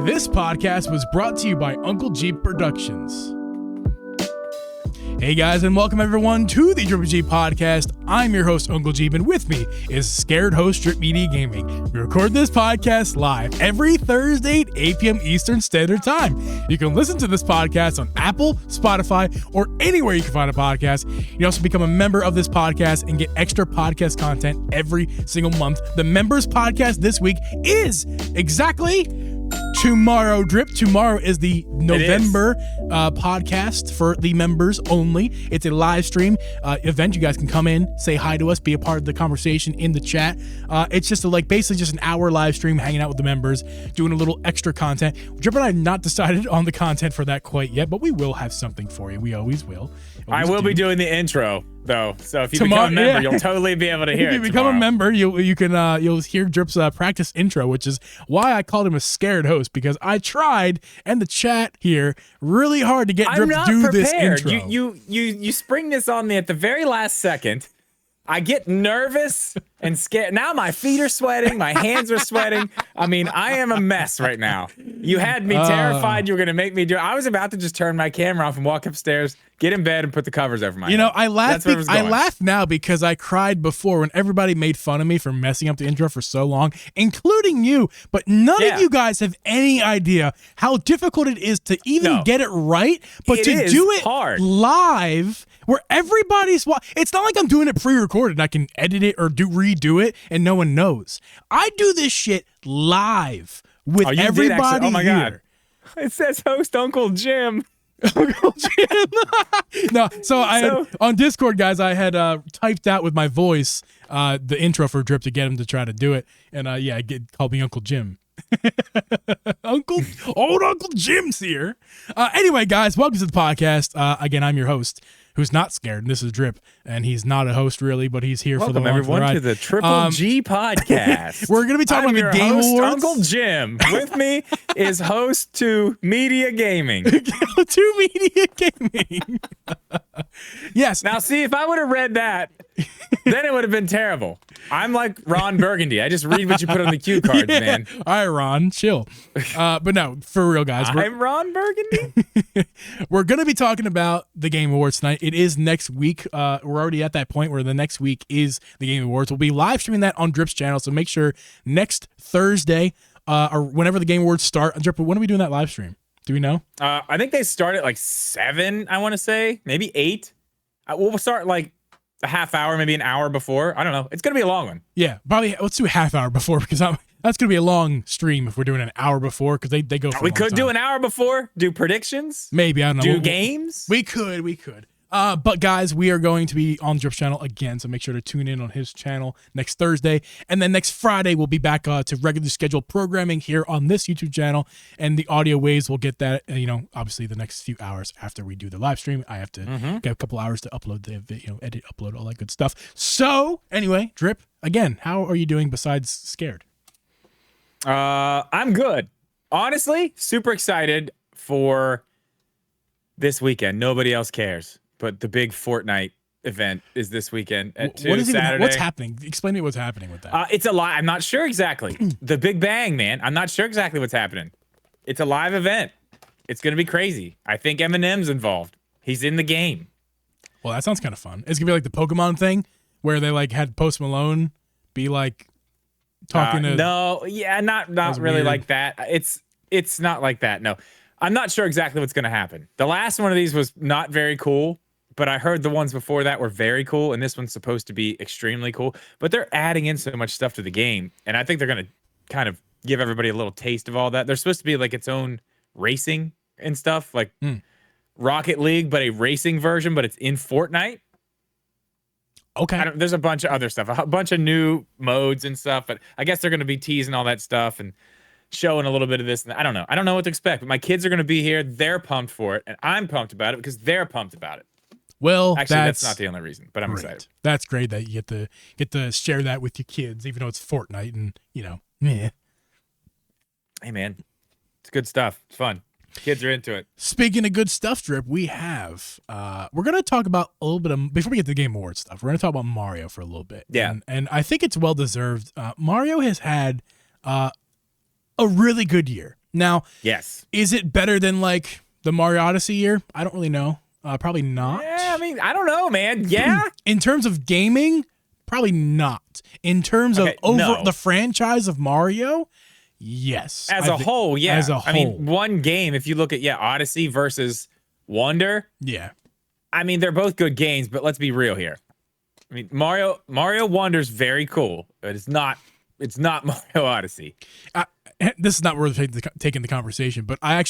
This podcast was brought to you by Uncle Geeb Productions. Hey guys, and welcome everyone to the Uncle Geeb Podcast. I'm your host, Uncle Geeb, and with me is scared host, Drip Media Gaming. We record this podcast live every Thursday at 8 p.m. Eastern Standard Time. You can listen to this podcast on Apple, Spotify, or anywhere you can find a podcast. You can also become a member of this podcast and get extra podcast content every single month. The members podcast this week is exactly tomorrow, Drip. Tomorrow is the November podcast for the members only. It's a live stream event. You guys can come in, say hi to us, be a part of the conversation in the chat. It's just basically just an hour live stream, hanging out with the members, doing a little extra content. Drip and I have not decided on the content for that quite yet, but we will have something for you. We always will. I will be doing the intro though, so if you become a member, you'll totally be able to hear it. If you become a member, you'll hear Drip's practice intro, which is why I called him a scared host, because I tried and the chat here really hard to get Drip to do this intro. You spring this on me at the very last second. I get nervous and scared. Now my feet are sweating. My hands are sweating. I mean, I am a mess right now. You had me terrified you were going to make me do it. I was about to just turn my camera off and walk upstairs, get in bed, and put the covers over my head. I laugh now because I cried before when everybody made fun of me for messing up the intro for so long, including you. But none of you guys have any idea how difficult it is to even get it right, but to do it hard live where everybody's it's not like I'm doing it pre-recorded and I can edit it or redo it and no one knows. I do this shit live with everybody. Oh my here. God. It says host Uncle Jim. Uncle Jim. No, so I had, on Discord, guys, I had typed out with my voice the intro for Drip to get him to try to do it, and called me Uncle Jim. Old Uncle Jim's here. Anyway, guys, welcome to the podcast. Again, I'm your host, who's not scared, and this is Drip, and he's not a host really, but he's here for the long everyone ride. To the Triple G podcast. We're gonna be talking about the Game Awards. Uncle Jim. With me is host to Media Gaming. To Media Gaming. Yes. Now, see, if I would have read that, then it would have been terrible. I'm like Ron Burgundy. I just read what you put on the cue cards, man. All right, Ron, chill. But no, for real, guys. I'm Ron Burgundy. We're going to be talking about the Game Awards tonight. It is next week. We're already at that point where the next week is the Game Awards. We'll be live streaming that on Drip's channel, so make sure next Thursday or whenever the Game Awards start. Drip, when are we doing that live stream? Do we know? I think they start at 7, I want to say. Maybe 8. We'll start a half hour, maybe an hour before. I don't know. It's going to be a long one. Yeah, probably. Let's do a half hour before, because that's going to be a long stream if we're doing an hour before, because they go for a long time. Do an hour before, do predictions. Maybe, I don't know. Do games. We could. But guys, we are going to be on Drip's channel again, so make sure to tune in on his channel next Thursday. And then next Friday, we'll be back to regularly scheduled programming here on this YouTube channel. And the audio waves will get that, obviously the next few hours after we do the live stream. I have to get a couple hours to upload the video, edit, upload, all that good stuff. So anyway, Drip, again, how are you doing besides scared? I'm good. Honestly, super excited for this weekend. Nobody else cares. But the big Fortnite event is this weekend at 2 Saturday. What's happening? Explain to me what's happening with that. It's a lot. I'm not sure exactly. The Big Bang, man. I'm not sure exactly what's happening. It's a live event. It's going to be crazy. I think Eminem's involved. He's in the game. Well, that sounds kind of fun. It's going to be like the Pokemon thing where they had Post Malone be talking to... No, yeah, not really weird. Like that. It's not like that, no. I'm not sure exactly what's going to happen. The last one of these was not very cool. But I heard the ones before that were very cool, and this one's supposed to be extremely cool. But they're adding in so much stuff to the game, and I think they're going to kind of give everybody a little taste of all that. They're supposed to be its own racing and stuff, Rocket League, but a racing version, but it's in Fortnite. Okay. There's a bunch of other stuff, a bunch of new modes and stuff, but I guess they're going to be teasing all that stuff and showing a little bit of this. And I don't know. I don't know what to expect, but my kids are going to be here. They're pumped for it, and I'm pumped about it because they're pumped about it. Well, actually, that's not the only reason, but I'm excited. That's great that you get to share that with your kids, even though it's Fortnite and meh. Hey man, it's good stuff. It's fun. Kids are into it. Speaking of good stuff, Drip, we have we're gonna talk about a little bit of, before we get to the Game Awards stuff. We're gonna talk about Mario for a little bit. Yeah, and I think it's well deserved. Mario has had a really good year. Now, yes, is it better than like the Mario Odyssey year? I don't really know. Probably not. Yeah, I mean, I don't know, man. Yeah. In terms of gaming, probably not. In terms of the franchise of Mario, yes. As a whole, yeah. As a whole. I mean, one game, if you look at, Odyssey versus Wonder. Yeah. I mean, they're both good games, but let's be real here. I mean, Mario Wonder's very cool, but it's not Mario Odyssey. This is not worth taking the conversation, but I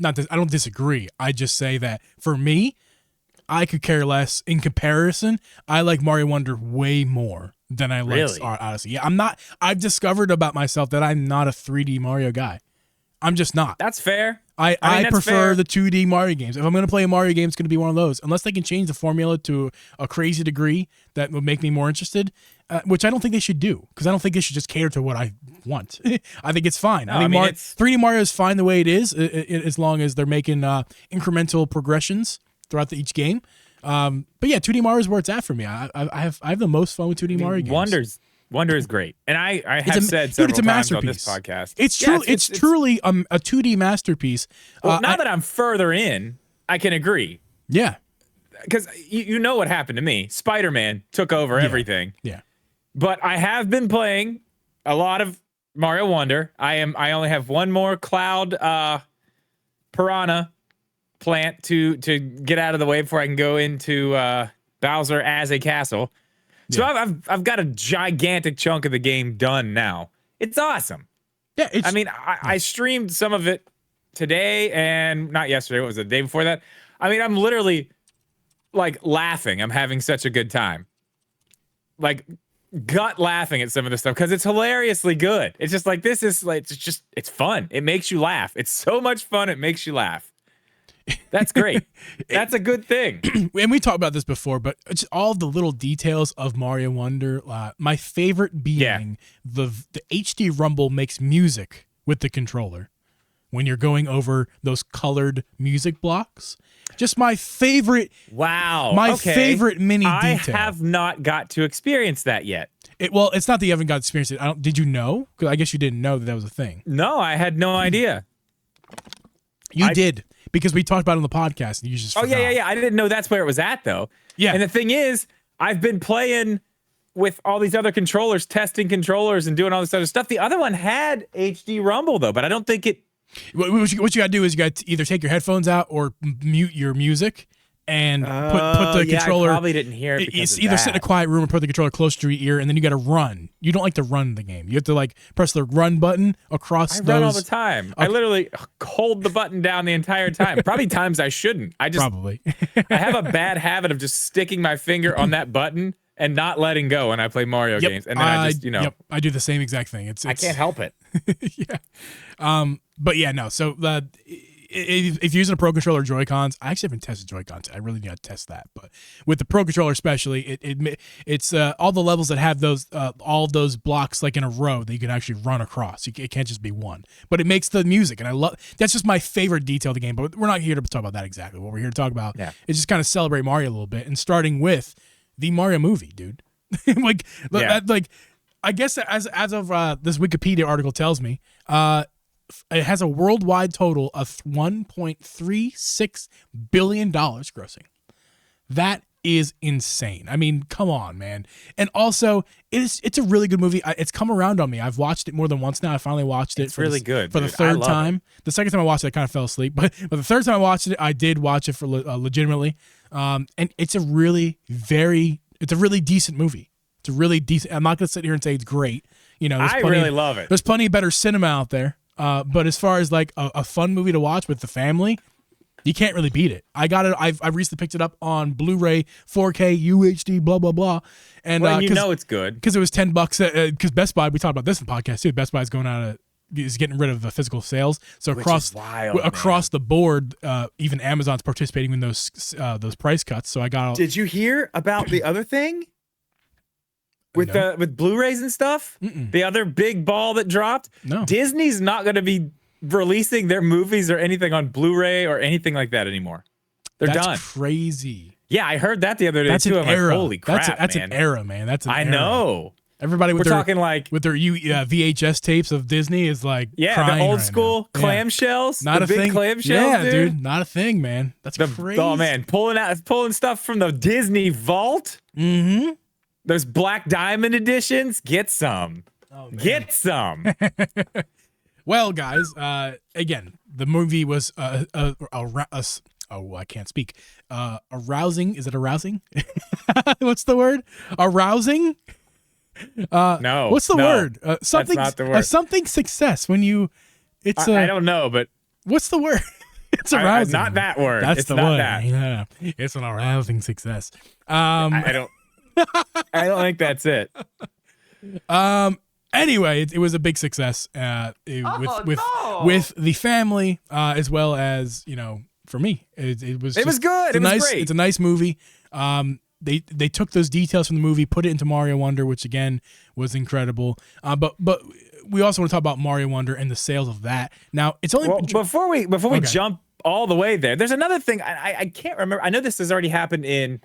don't disagree. I just say that for me, I could care less. In comparison, I like Mario Wonder way more than I like Odyssey. Yeah, I've discovered about myself that I'm not a 3D Mario guy. I'm just not. That's fair. I prefer the 2D Mario games. If I'm going to play a Mario game, it's going to be one of those. Unless they can change the formula to a crazy degree that would make me more interested, which I don't think they should do, because I don't think they should just cater to what I want. I think it's fine. No, I mean 3D Mario is fine the way it is, as long as they're making incremental progressions throughout each game. But yeah, 2D Mario is where it's at for me. I have the most fun with 2D Mario games. Wonder is great, and I have said several times on this podcast. It's truly a 2D masterpiece. Well, now that I'm further in, I can agree. Yeah, because you know what happened to me. Spider-Man took over everything. Yeah, but I have been playing a lot of Mario Wonder. I only have one more Cloud Piranha plant to get out of the way before I can go into Bowser as a castle. So I've got a gigantic chunk of the game done now. It's awesome. Yeah, I streamed some of it today, and not yesterday. What was it? The day before that? I mean, I'm literally like laughing. I'm having such a good time. Like gut laughing at some of the stuff because it's hilariously good. It's just like it's fun. It makes you laugh. It's so much fun. It makes you laugh. That's great. That's a good thing. And we talked about this before, but just all the little details of Mario Wonder. My favorite being the HD Rumble makes music with the controller when you're going over those colored music blocks. Just my favorite. Wow. Favorite mini detail. I have not got to experience that yet. It's not that you haven't got to experience it. Did you know? Because I guess you didn't know that was a thing. No, I had no idea. You did. Because we talked about it on the podcast, and you just forgot. Yeah. I didn't know that's where it was at, though. Yeah. And the thing is, I've been playing with all these other controllers, testing controllers, and doing all this other stuff. The other one had HD Rumble, though, but I don't think it. What you got to do is you got to either take your headphones out or mute your music and put the controller. I probably didn't hear it. It's either sit in a quiet room or put the controller close to your ear, and then you got to run. You don't like to run the game. You have to press the run button across those. I run all the time. I literally hold the button down the entire time. Probably times I shouldn't. Probably. I have a bad habit of just sticking my finger on that button and not letting go when I play Mario games, and then I just I do the same exact thing. It's I can't help it. Yeah. But yeah, no. So if you're using a Pro Controller or Joy-Cons, I actually haven't tested Joy-Cons. I really need to test that. But with the Pro Controller especially, it's all the levels that have those all those blocks like in a row that you can actually run across. It can't just be one. But it makes the music, and I love. That's just my favorite detail of the game. But we're not here to talk about that exactly. What we're here to talk about is just kind of celebrate Mario a little bit, and starting with the Mario movie, dude. I guess as of this Wikipedia article tells me, it has a worldwide total of $1.36 billion grossing. That is insane. I mean, come on, man. And also, it's a really good movie. It's come around on me. I've watched it more than once now. I finally watched it. It's really good for the third time. The second time I watched it, I kind of fell asleep. But the third time I watched it, I did watch it for legitimately. And it's a really decent movie. It's a really decent. I'm not going to sit here and say it's great. I really love it. There's plenty of better cinema out there. But as far as like a fun movie to watch with the family, you can't really beat it. I got it. I've recently picked it up on Blu-ray, 4K, UHD, blah blah blah. And it's good because it was $10. Because Best Buy, we talked about this in the podcast too. Best Buy is getting rid of the physical sales. So across the board, even Amazon's participating in those price cuts. So I got. Did you hear about the other thing? With Blu-rays and stuff? Mm-mm. The other big ball that dropped? No. Disney's not going to be releasing their movies or anything on Blu-ray or anything like that anymore. They're done. That's crazy. Yeah, I heard that the other day that's too. I'm like, holy crap, that's an era, man. That's an era. know. Everybody with We're talking like with their VHS tapes of Disney is like the old right school now. clamshells, Not the a big thing. clamshells, Yeah, dude, not a thing, man. That's crazy. Oh man, pulling stuff from the Disney vault. Mm-hmm. Those Black Diamond editions. Get some. Oh, man. Get some. Well, guys, again, the movie was I can't speak. Arousing. Is it arousing? What's the word? Arousing? No. What's the word? Something. That's not the word. Something success. When you, it's. I don't know, but what's the word? It's arousing. Not that word. That's it's the not one. That. Yeah, it's an arousing success. I don't. I don't think that's it. Anyway, it was a big success with the family as well as for me. It was good. It was great. It's a nice movie. They took those details from the movie, put it into Mario Wonder, which again was incredible. But we also want to talk about Mario Wonder and the sales of that. Now it's only before we jump all the way there. There's another thing I can't remember. I know this has already happened in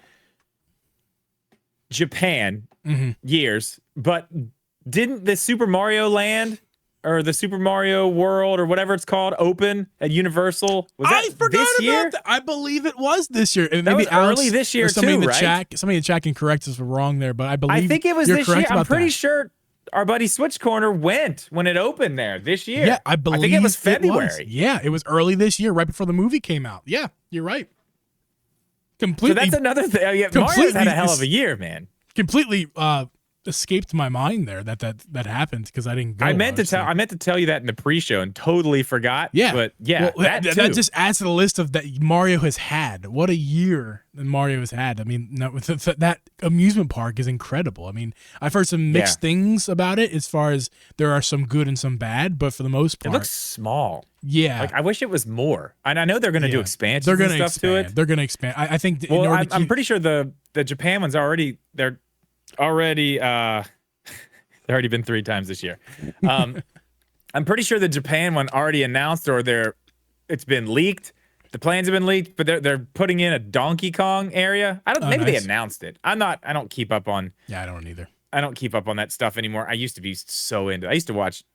Japan years, but didn't the Super Mario Land or the Super Mario World or whatever it's called open at Universal? Was that this year? About that. I believe it was this year. And that maybe was early this year somebody too, in the right? Somebody in the chat can correct us if we're wrong there, but I think it was this year. I'm pretty sure. sure our buddy Switch Corner went when it opened there this year. Yeah, I think it was February. Yeah, it was early this year, right before the movie came out. Yeah, you're right. Completely. So that's another thing. Yeah, Mario's had a hell of a year, man. Completely escaped my mind there that happened because I didn't go. I meant to tell you that in the pre-show and totally forgot. Yeah, but yeah, well, that just adds to the list of that Mario has had. What a year that Mario has had. I mean, that amusement park is incredible. I mean, I've heard some mixed things about it as far as there are some good and some bad, but for the most part, it looks small. Yeah, like I wish it was more. And I know they're going to do expansions. They're going to expand. To it. They're going to expand. I think. I'm pretty sure the Japan one's already been 3 times this year. I'm pretty sure the Japan one already announced or it's been leaked. The plans have been leaked, but they're putting in a Donkey Kong area. Maybe they announced it. I don't keep up on. Yeah, I don't either. I don't keep up on that stuff anymore. I used to be so into. I used to watch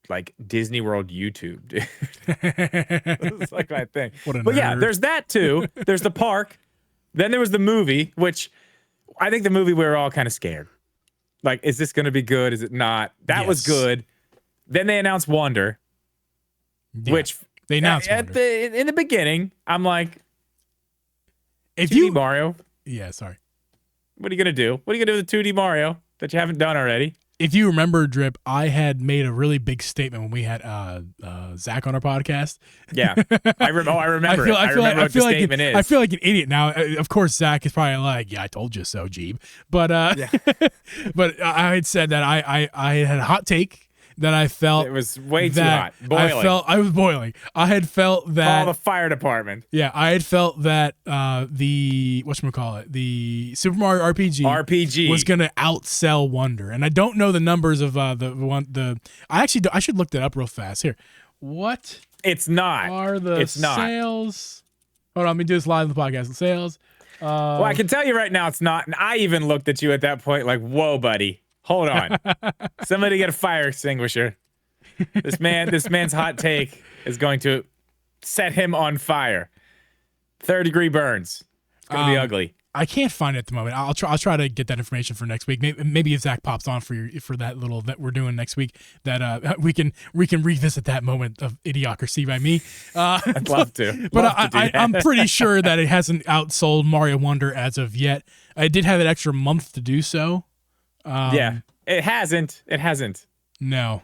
like Disney World YouTube, dude. It's like my thing. But yeah, there's that too. There's the park. Then there was the movie, which I think the movie we were all kind of scared. Like, is this going to be good? Is it not? That was good. Then they announced Wonder, which they announced in the beginning. I'm like, if 2D Mario. Yeah, sorry. What are you going to do? What are you going to do with the 2D Mario that you haven't done already? If you remember, Drip, I had made a really big statement when we had Zach on our podcast. Yeah, I remember. I remember what the statement is. I feel like an idiot now. Of course, Zach is probably like, "Yeah, I told you so, Geeb." But but I had said that I had a hot take that I felt it was way too hot. Boiling. I was boiling. I had felt that call the fire department. Yeah, I had felt that the the Super Mario RPG was gonna outsell Wonder, and I don't know the numbers of I should look that up real fast here. What? It's not. Are the sales? Hold on, let me do this live on the podcast. Sales. Well, I can tell you right now, it's not. And I even looked at you at that point, like, "Whoa, buddy." Hold on. Somebody get a fire extinguisher. This man's hot take is going to set him on fire. 3rd-degree burns. It's going to be ugly. I can't find it at the moment. I'll try to get that information for next week. Maybe if Zach pops on for that little that we're doing next week, that we can revisit that moment of idiocracy by me. I'd love to. But I'm pretty sure that it hasn't outsold Mario Wonder as of yet. I did have an extra month to do so. Yeah, it hasn't. No,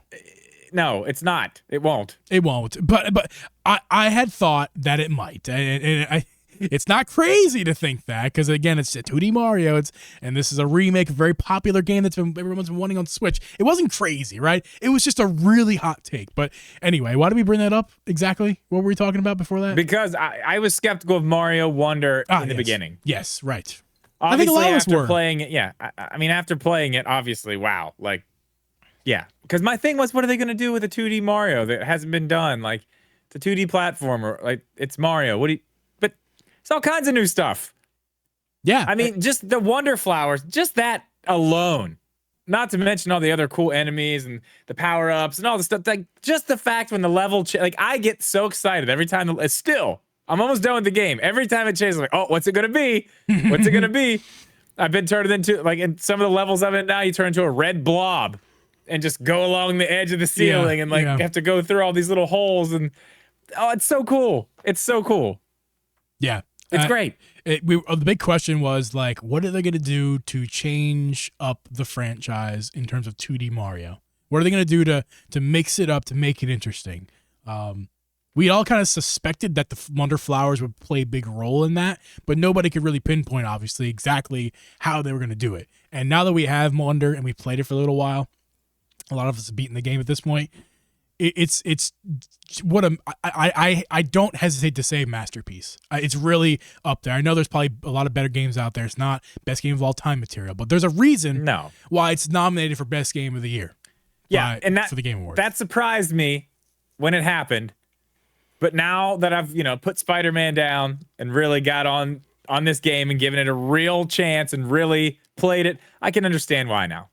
it's not. It won't. But I had thought that it might, and it's not crazy to think that because again, it's a 2D Mario. And this is a remake of a very popular game that's everyone's been wanting on Switch. It wasn't crazy, right? It was just a really hot take. But anyway, why did we bring that up exactly? What were we talking about before that? Because I was skeptical of Mario Wonder in the beginning. Yes, right. Obviously, I think after playing it, yeah. I mean, after playing it, obviously, wow. Like, yeah. Because my thing was, what are they going to do with a 2D Mario that hasn't been done? Like, it's a 2D platformer. Like, it's Mario. But it's all kinds of new stuff. Yeah. I mean, just the Wonder Flowers, just that alone not to mention all the other cool enemies and the power ups and all the stuff. Like just the fact when the level, like I get so excited every time. It's still, I'm almost done with the game. Every time it changes, like, oh, what's it gonna be? What's it gonna be? I've been turned into like in some of the levels of it now. You turn into a red blob and just go along the edge of the ceiling and like have to go through all these little holes and it's so cool. It's so cool. Yeah. It's great. The big question was like, what are they going to do to change up the franchise in terms of 2D Mario? What are they going to do to mix it up, to make it interesting? We all kind of suspected that the Wonder Flowers would play a big role in that, but nobody could really pinpoint, obviously, exactly how they were going to do it. And now that we have Wonder and we played it for a little while, a lot of us have beaten the game at this point. It's what I don't hesitate to say masterpiece. It's really up there. I know there's probably a lot of better games out there. It's not best game of all time material, but there's a reason why it's nominated for best game of the year. Yeah, and that for the Game Awards. That surprised me when it happened. But now that I've put Spider-Man down and really got on this game and given it a real chance and really played it, I can understand why now.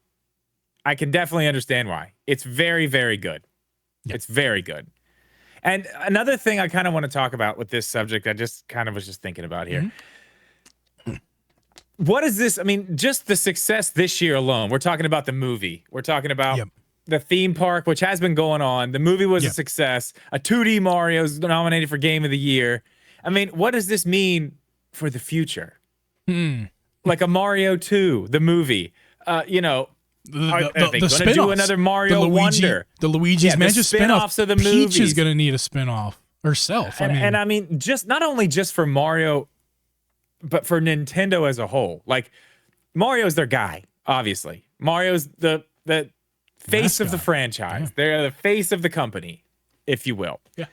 I can definitely understand why. It's very, very good. Yep. It's very good. And another thing I kind of want to talk about with this subject, I just kind of was just thinking about here. Mm-hmm. What is this? I mean, just the success this year alone. We're talking about the movie. We're talking about the theme park, which has been going on. The movie was a success. A 2D Mario is nominated for Game of the Year. I mean, what does this mean for the future? Like a Mario 2, the movie. Are they going to do another Mario Wonder? The Luigi's Mansion spin-off. Of the Peach movies. is going to need a spin-off herself. And I mean, just not only just for Mario, but for Nintendo as a whole. Like, Mario's their guy, obviously. Mario's the face of the franchise. Yeah. They're the face of the company, if you will. Yeah.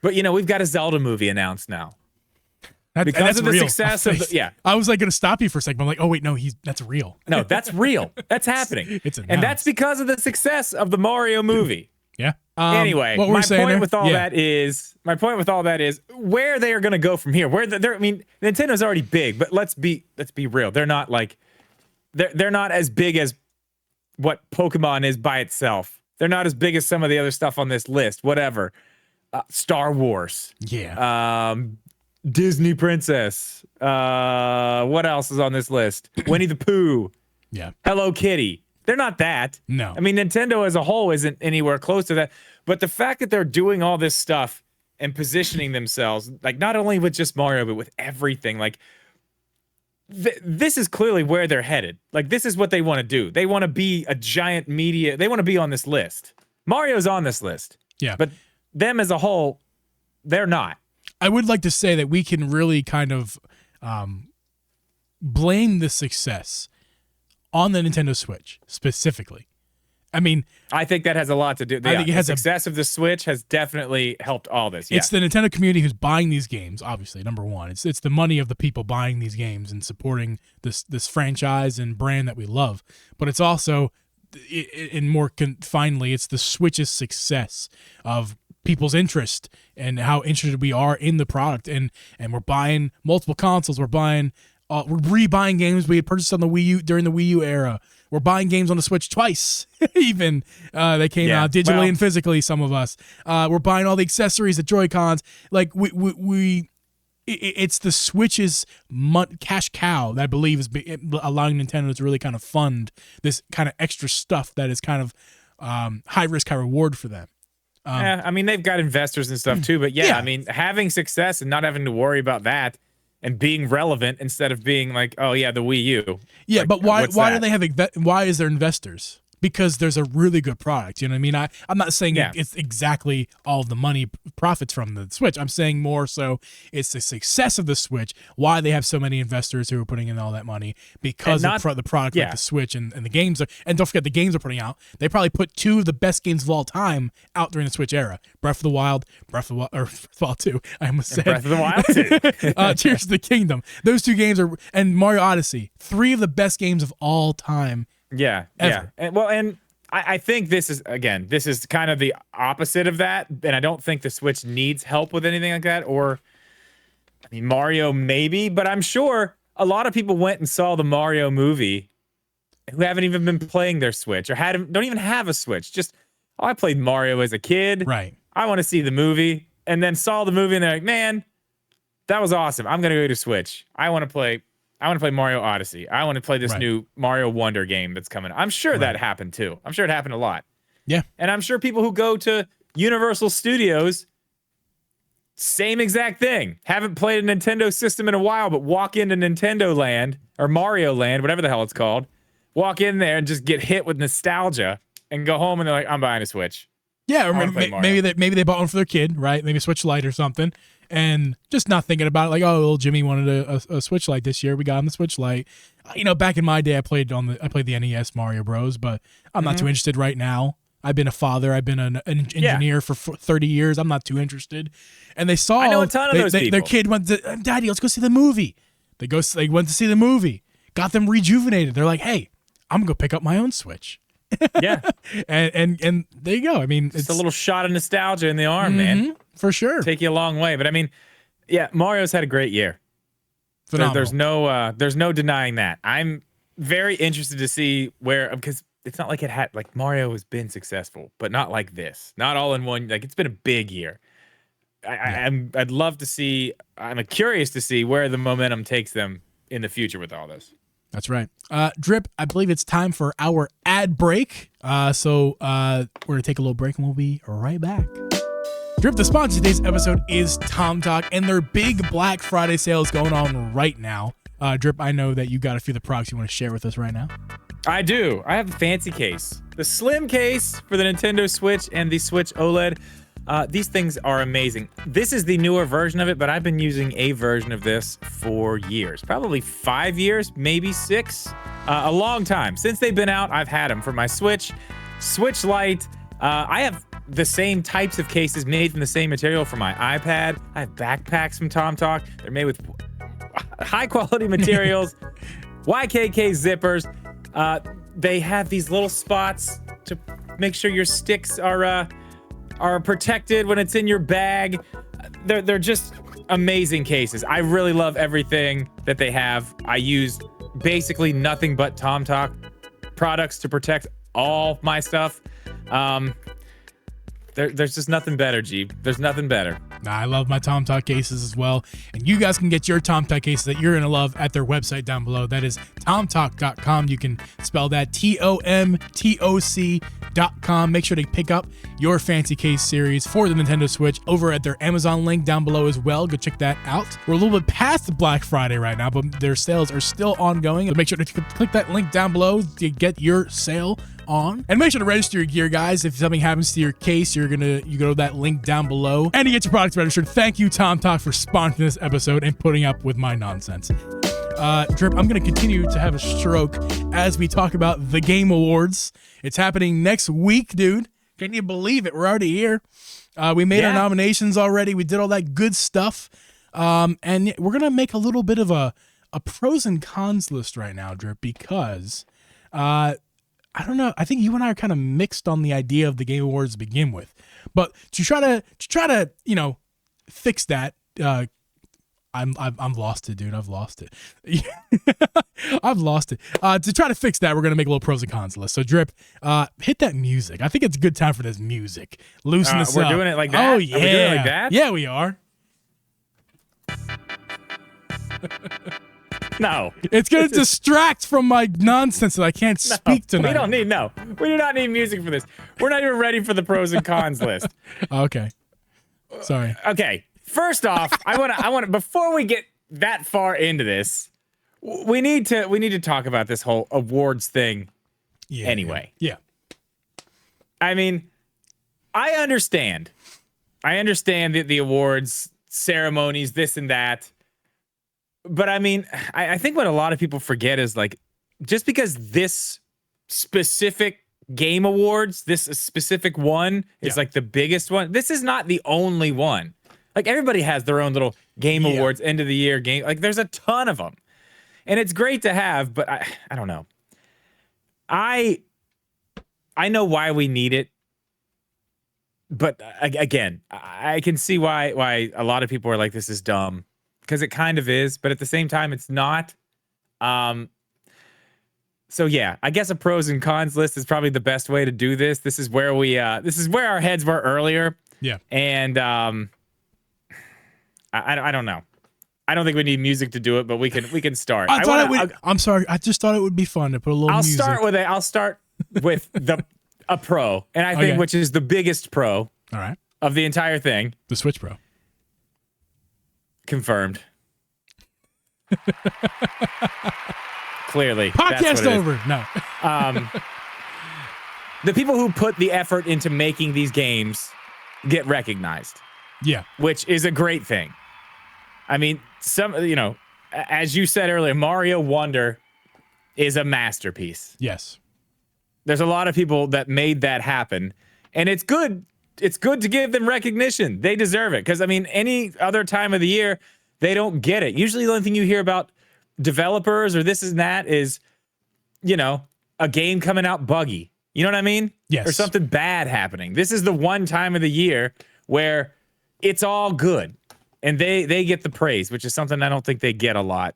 But, we've got a Zelda movie announced now. Because of the success of I was like going to stop you for a second. I'm like, oh wait, no, that's real. No, that's real. That's happening. And that's because of the success of the Mario movie. Yeah. Anyway, my point with all that is where they are going to go from here. Nintendo's already big, but let's be real. They're not like they're not as big as what Pokemon is by itself. They're not as big as some of the other stuff on this list. Whatever. Star Wars. Yeah. Disney Princess. What else is on this list? Winnie the Pooh. Yeah. Hello Kitty. They're not that. No. I mean, Nintendo as a whole isn't anywhere close to that. But the fact that they're doing all this stuff and positioning themselves, like not only with just Mario, but with everything, like this is clearly where they're headed. Like this is what they want to do. They want to be a giant media. They want to be on this list. Mario's on this list. Yeah. But them as a whole, they're not. I would like to say that we can really kind of blame the success on the Nintendo Switch specifically. I mean, I think that has a lot to do. I think the success of the Switch has definitely helped all this. Yeah. It's the Nintendo community who's buying these games. Obviously, number one, it's the money of the people buying these games and supporting this franchise and brand that we love. But it's also, and more finally, it's the Switch's success of people's interest and how interested we are in the product, and we're buying multiple consoles. We're rebuying games we had purchased on the Wii U during the Wii U era. We're buying games on the Switch twice, even they came out digitally and physically. Some of us, we're buying all the accessories, the Joy-Cons. Like it's the Switch's cash cow that I believe is allowing Nintendo to really kind of fund this kind of extra stuff that is kind of high risk, high reward for them. I mean, they've got investors and stuff too, but I mean, having success and not having to worry about that and being relevant instead of being like, oh yeah, the Wii U. Yeah, like, but why do they have why is there investors? Because there's a really good product. You know what I mean? I'm not saying it's exactly all the money profits from the Switch. I'm saying more so it's the success of the Switch, why they have so many investors who are putting in all that money because of the product like the Switch and the games. And don't forget the games they're putting out. They probably put two of the best games of all time out during the Switch era. Breath of the Wild 2. I almost said. Breath of the Wild 2. Tears of the Kingdom. Those two games and Mario Odyssey. 3 of the best games of all time. Yeah, ever. And I think this is kind of the opposite of that, and I don't think the Switch needs help with anything like that. Or, I mean, Mario maybe, but I'm sure a lot of people went and saw the Mario movie who haven't even been playing their Switch or don't even have a Switch. Just, oh, I played Mario as a kid. Right. I want to see the movie, and then saw the movie, and they're like, man, that was awesome. I'm gonna go to Switch. I want to play Mario Odyssey. I want to play this new Mario Wonder game that's coming. I'm sure that happened too. I'm sure it happened a lot. Yeah. And I'm sure people who go to Universal Studios, same exact thing. Haven't played a Nintendo system in a while, but walk into Nintendo Land or Mario Land, whatever the hell it's called. Walk in there and just get hit with nostalgia and go home and they're like, I'm buying a Switch. Yeah, or maybe they bought one for their kid, right? Maybe a Switch Lite or something, and just not thinking about it. Like, oh, little Jimmy wanted a Switch Lite this year. We got him the Switch Lite. Back in my day, I played the NES Mario Bros, but I'm not too interested right now. I've been a father. I've been an engineer for 30 years. I'm not too interested. And they saw I know a ton of those people. Their kid went to, Daddy, let's go see the movie. They went to see the movie. Got them rejuvenated. They're like, hey, I'm gonna go pick up my own Switch. Yeah. and there you go. I mean, it's a little shot of nostalgia in the arm, man. For sure. Take you a long way. But I mean, yeah, Mario's had a great year. There's no denying that. I'm very interested to see because it's not like Mario has been successful, but not like this. Not all in one. Like, it's been a big year. I'd love to see. I'm curious to see where the momentum takes them in the future with all this. That's right. Drip, I believe it's time for our ad break. So we're going to take a little break and we'll be right back. Drip, the sponsor of today's episode is TomTalk, and their big Black Friday sale is going on right now. Drip, I know that you got a few of the products you want to share with us right now. I do. I have a fancy case. The slim case for the Nintendo Switch and the Switch OLED. These things are amazing. This is the newer version of it, but I've been using a version of this for years. Probably 5 years, maybe 6. A long time. Since they've been out, I've had them for my Switch, Switch Lite. I have the same types of cases made from the same material for my iPad. I have backpacks from TomTalk. They're made with high-quality materials, YKK zippers. They have these little spots to make sure your sticks are protected when it's in your bag. They're just amazing cases. I really love everything that they have. I use basically nothing but TomTalk products to protect all my stuff. There's just nothing better, Geeb. There's nothing better. I love my TomTalk cases as well. And you guys can get your TomTalk cases that you're going to love at their website down below. That is tomtalk.com. You can spell that TOMTOC.com. Make sure to pick up your fancy case series for the Nintendo Switch over at their Amazon link down below as well. Go check that out. We're a little bit past Black Friday right now, but their sales are still ongoing. So make sure to click that link down below to get your sale on. And make sure to register your gear, guys. If something happens to your case, you go to that link down below and you get your products registered. Thank you, TomTalk, for sponsoring this episode and putting up with my nonsense. Drip, I'm going to continue to have a stroke as we talk about the Game Awards. It's happening next week, dude. Can you believe it? We're already here. We made our nominations already. We did all that good stuff. And we're going to make a little bit of a pros and cons list right now, Drip, because I don't know. I think you and I are kind of mixed on the idea of the Game Awards to begin with. But to try to fix that, I'm lost it, dude. I've lost it. I've lost it. To try to fix that, we're gonna make a little pros and cons list. So, Drip, hit that music. I think it's a good time for this music. Loosen this up. We're doing it like that. Oh yeah, are we doing it like that? Yeah, we are. No. It's going to distract from my nonsense that I can't speak tonight. We do not need music for this. We're not even ready for the pros and cons list. Okay. Sorry. Okay. First off, I want to before we get that far into this, we need to talk about this whole awards thing anyway. Yeah. I mean, I understand the awards ceremonies, this and that. But I mean, I think what a lot of people forget is, like, just because this specific Game Awards, this specific one is like the biggest one, this is not the only one. Like, everybody has their own little Game Awards, end of the year game. Like, there's a ton of them. And it's great to have, but I don't know. I know why we need it. But again, I can see why a lot of people are like, this is dumb. Because it kind of is, but at the same time, it's not. So yeah, I guess a pros and cons list is probably the best way to do this. This is where this is where our heads were earlier. Yeah. And I don't know. I don't think we need music to do it, but we can start. I'm sorry. I just thought it would be fun to put a little music. I'll start with a pro, and I think which is the biggest pro. All right. Of the entire thing. The Switch Pro. Confirmed. Clearly. Podcast over. No. The people who put the effort into making these games get recognized. Yeah. Which is a great thing. I mean, as you said earlier, Mario Wonder is a masterpiece. Yes. There's a lot of people that made that happen, and it's good. It's good to give them recognition. They deserve it. Because, I mean, any other time of the year, they don't get it. Usually the only thing you hear about developers or this and that is, a game coming out buggy. You know what I mean? Yes. Or something bad happening. This is the one time of the year where it's all good. And they get the praise, which is something I don't think they get a lot.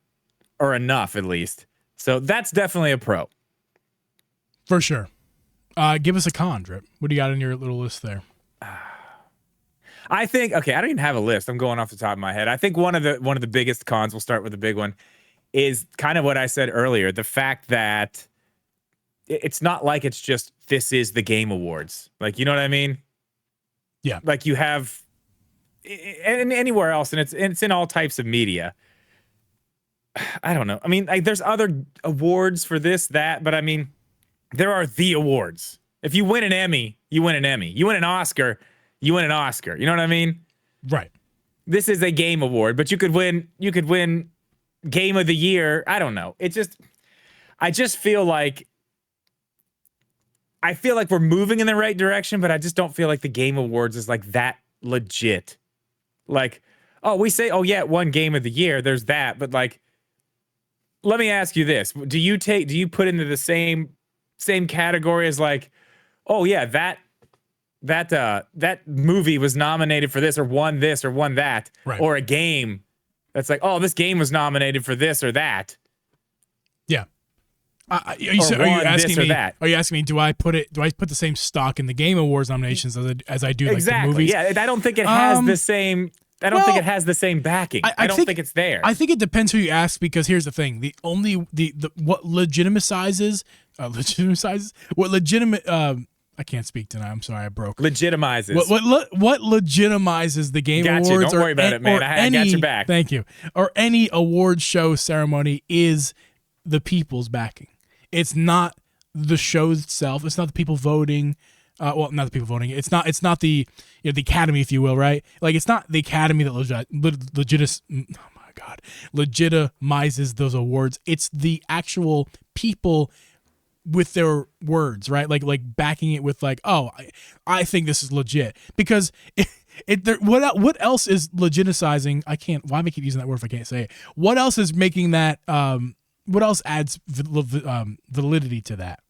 Or enough, at least. So that's definitely a pro. For sure. Give us a con, Drip. What do you got on your little list there? I think, I don't even have a list. I'm going off the top of my head. I think one of the biggest cons, we'll start with the big one, is kind of what I said earlier. The fact that it's not like it's just, this is the Game Awards. Like, you know what I mean? Yeah. Like you have, and anywhere else, and it's in all types of media. I don't know. I mean, like, there's other awards for this, that, but I mean, there are the awards. If you win an Emmy, you win an Emmy. You win an Oscar, you win an Oscar. You know what I mean? Right. This is a game award, but you could win Game of the Year. I don't know. I feel like we're moving in the right direction, but I just don't feel like the Game Awards is like that legit. Like, we say, it won Game of the Year. There's that, but like, let me ask you this: do you put into the same category as like, that movie was nominated for this or won that, right. Or a game that's like, this game was nominated for this or that. Yeah. Are you asking me? Do I put the same stock in the Game Awards nominations as I do like the movies? Yeah, I don't think it has the same. I don't think it has the same backing. I don't think it's there. I think it depends who you ask, because here's the thing: what legitimizes I can't speak tonight. I'm sorry, I broke. Legitimizes. What legitimizes the Game Awards? Don't worry about it, man. I got your back. Thank you. Or any award show ceremony is the people's backing. It's not the show itself. It's not the people voting. Not the people voting. It's not the the Academy, if you will, right? Like, it's not the Academy that legitimizes those awards. It's the actual people with their words, right? Like backing it with like, I think this is legit, because what else is legitimizing? Why am I keep using that word if I can't say it? What else is making that? What else adds validity to that?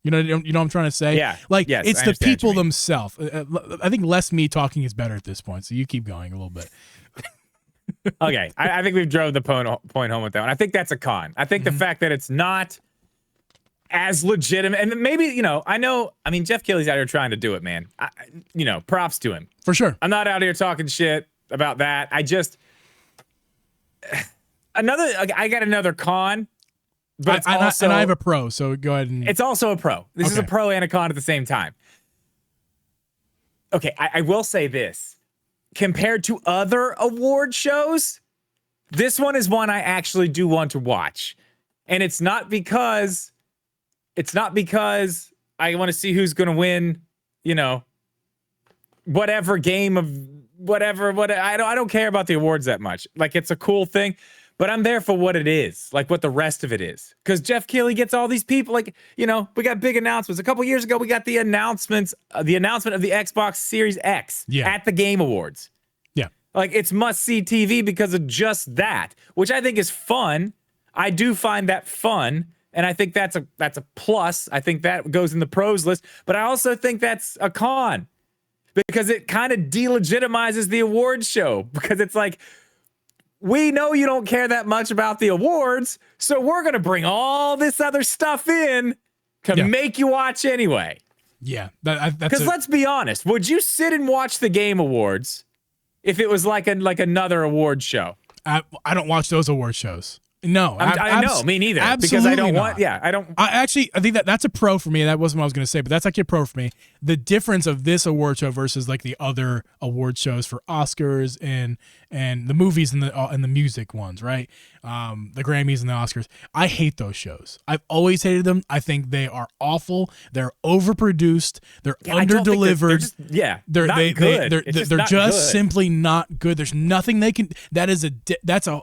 You know what I'm trying to say? Yeah. Like, yes, it's the people themselves. I think less me talking is better at this point. So you keep going a little bit. Okay. I think we've drove the point home with that one. I think that's a con. I think the fact that it's not as legitimate, and maybe, Jeff Keighley's out here trying to do it, man. Props to him. For sure. I'm not out here talking shit about that. I got another con. But I have a pro, so go ahead and... It's also a pro. This is a pro and a con at the same time. Okay, I will say this. Compared to other award shows, this one is one I actually do want to watch. And it's not because I want to see who's going to win, whatever game of whatever. I don't care about the awards that much. Like, it's a cool thing. But I'm there for what it is, like what the rest of it is. Because Jeff Keighley gets all these people, like, we got big announcements. A couple years ago, we got the announcement of the Xbox Series X at the Game Awards. Yeah. Like, it's must-see TV because of just that, which I think is fun. I do find that fun, and I think that's a plus. I think that goes in the pros list. But I also think that's a con, because it kind of delegitimizes the awards show, because it's like, we know you don't care that much about the awards, so we're going to bring all this other stuff in to make you watch anyway. Yeah. Because let's be honest, would you sit and watch the Game Awards if it was like another award show? I don't watch those award shows. No, I know, me neither. Because I don't want. Yeah, I don't. I think that's a pro for me. That wasn't what I was going to say, but that's actually a pro for me. The difference of this award show versus like the other award shows for Oscars and the movies and the music ones, right? The Grammys and the Oscars. I hate those shows. I've always hated them. I think they are awful. They're overproduced. They're underdelivered. They're just simply not good. There's nothing they can. That's a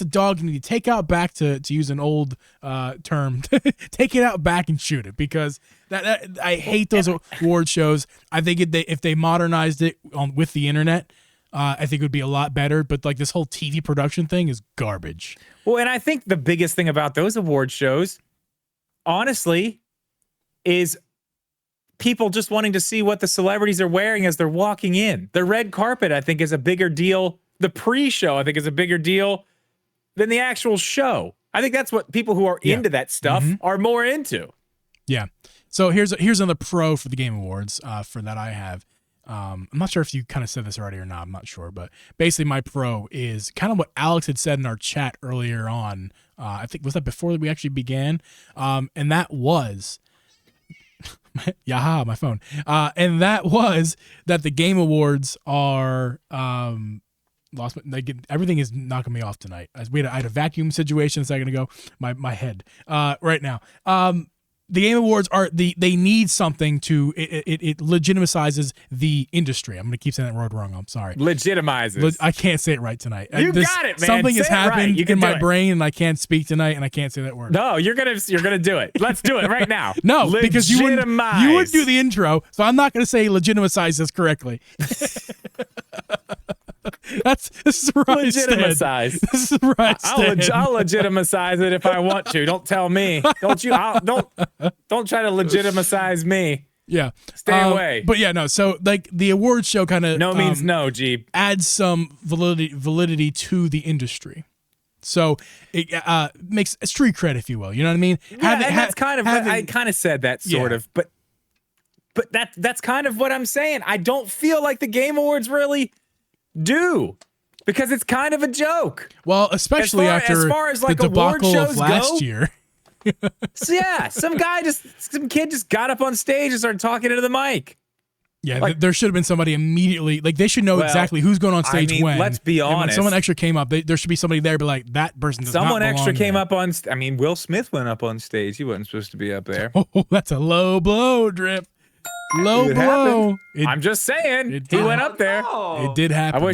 dog you need to take out back, to use an old term. Take it out back and shoot it, because that I hate those award shows. I think if they modernized it with the internet, I think it would be a lot better. But like this whole TV production thing is garbage. Well, and I think the biggest thing about those award shows, honestly, is people just wanting to see what the celebrities are wearing as they're walking in. The red carpet, I think, is a bigger deal. The pre-show, I think, is a bigger deal than the actual show. I think that's what people who are into that stuff are more into. Yeah. So here's another pro for the Game Awards for that I have. I'm not sure if you kind of said this already or not. I'm not sure, but basically my pro is kind of what Alex had said in our chat earlier on. I think was that before we actually began, and that was my phone. And that was that the Game Awards are everything is knocking me off tonight. I had a vacuum situation a second ago. My head right now. The Game Awards they need something to it legitimizes the industry. I'm gonna keep saying that word wrong. I'm sorry. Legitimizes. I can't say it right tonight. You got it, man. Something has happened right. in my brain, and I can't speak tonight, and I can't say that word. No, you're gonna do it. Let's do it right now. No, because you wouldn't do the intro, so I'm not gonna say legitimize this correctly. This is where I stand. This is where I stand. I'll legitimize it if I want to. Don't tell me. Don't try to legitimize me. Yeah. Stay away. But yeah, no. So like the award show kind of means no, Geeb. Adds some validity to the industry. So it makes a street cred, if you will. You know what I mean? Yeah, that's kind of I kind of said that sort of, but that's kind of what I'm saying. I don't feel like the Game Awards really do, because it's kind of a joke. Well, especially after like the debacle of last year. So yeah, some kid just got up on stage and started talking into the mic. Yeah, like, there should have been somebody immediately. Like they should know exactly who's going on stage when. Let's be honest. When someone extra came up, there should be somebody there, but like that person does not belong there. Someone extra came up on. Will Smith went up on stage. He wasn't supposed to be up there. Oh, that's a low blow, Drip. Low blow. I'm just saying, he went up there. It did happen. I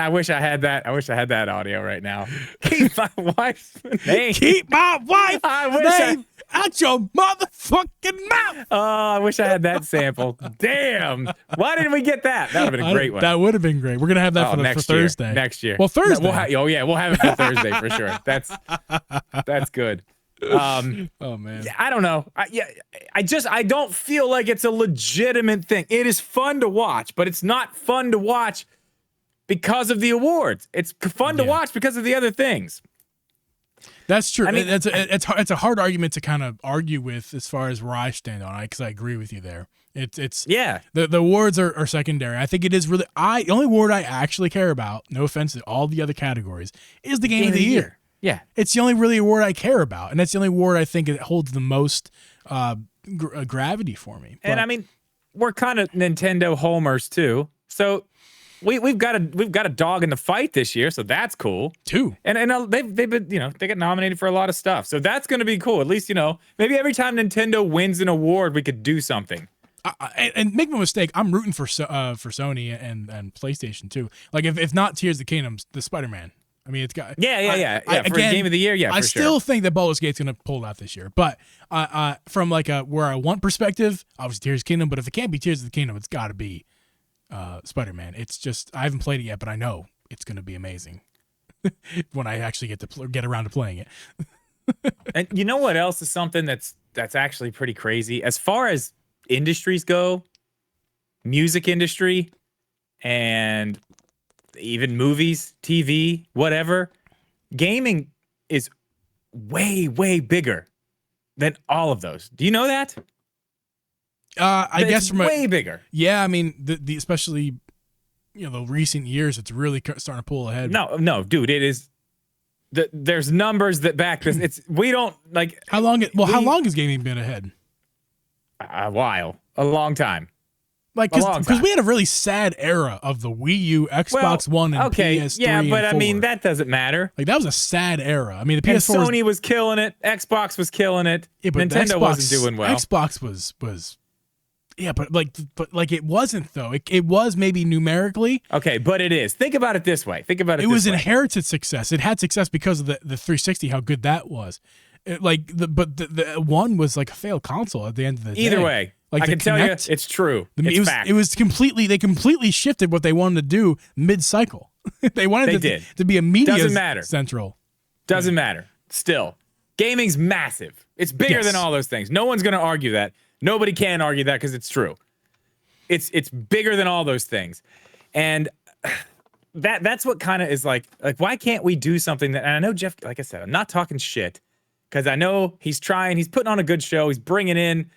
wish I had that. I wish I had that audio right now. Keep my wife's name. Keep my wife's name out your motherfucking mouth. Oh, I wish I had that sample. Damn. Why didn't we get that? That would have been a great one. That would have been great. We're gonna have that for Thursday. Next year. Well, Thursday. We'll have it for Thursday for sure. That's good. Oh man, I don't know. I don't feel like it's a legitimate thing. It is fun to watch, but it's not fun to watch because of the awards. It's fun to watch because of the other things. That's true. I mean, it's a hard argument to kind of argue with as far as where I stand on it, because I agree with you there. It's the awards are secondary. I think it is really the only award I actually care about, no offense to all the other categories, is the game of the year. Yeah, it's the only really award I care about, and that's the only award I think it holds the most gravity for me. And I mean, we're kind of Nintendo homers too, so we've got a dog in the fight this year, so that's cool too. And they've been they get nominated for a lot of stuff, so that's going to be cool. At least maybe every time Nintendo wins an award, we could do something. And make no mistake, I'm rooting for Sony and PlayStation too. Like if not Tears of the Kingdom, the Spider-Man. I mean, it's got for Game of the Year, I still think that Baldur's Gate's going to pull it out this year, but from like where I want perspective, obviously Tears of the Kingdom. But if it can't be Tears of the Kingdom, it's got to be Spider-Man. It's just I haven't played it yet, but I know it's going to be amazing when I actually get around to playing it. And you know what else is something that's actually pretty crazy as far as industries go, music industry and even movies, TV, whatever. Gaming is way, way bigger than all of those. Do you know that? I guess from way bigger. Yeah, I mean, the especially the recent years, it's really starting to pull ahead. No, dude, it is. There's numbers that back this. It's we don't like how long. How long has gaming been ahead? A while, a long time. Like because we had a really sad era of the Wii U, Xbox One, and PS3. Yeah, but and 4. I mean that doesn't matter. Like that was a sad era. I mean the PS4. And Sony was killing it. Xbox was killing it. Yeah, but Nintendo wasn't doing well. Xbox was. Yeah, but it wasn't though. It was maybe numerically. Okay, but it is. Think about it this way. It was inherited success. It had success because of the 360. How good that was. The one was like a failed console at the end of the day. Either way. Like I can tell you, it's true. It's fact. It was completely. They completely shifted what they wanted to do mid-cycle. They wanted to be a media central. Doesn't matter. Still, gaming's massive. It's bigger than all those things. No one's going to argue that. Nobody can argue that because it's true. It's bigger than all those things, and that's what kind of is like why can't we do something that? And I know Jeff. Like I said, I'm not talking shit because I know he's trying. He's putting on a good show. He's bringing in.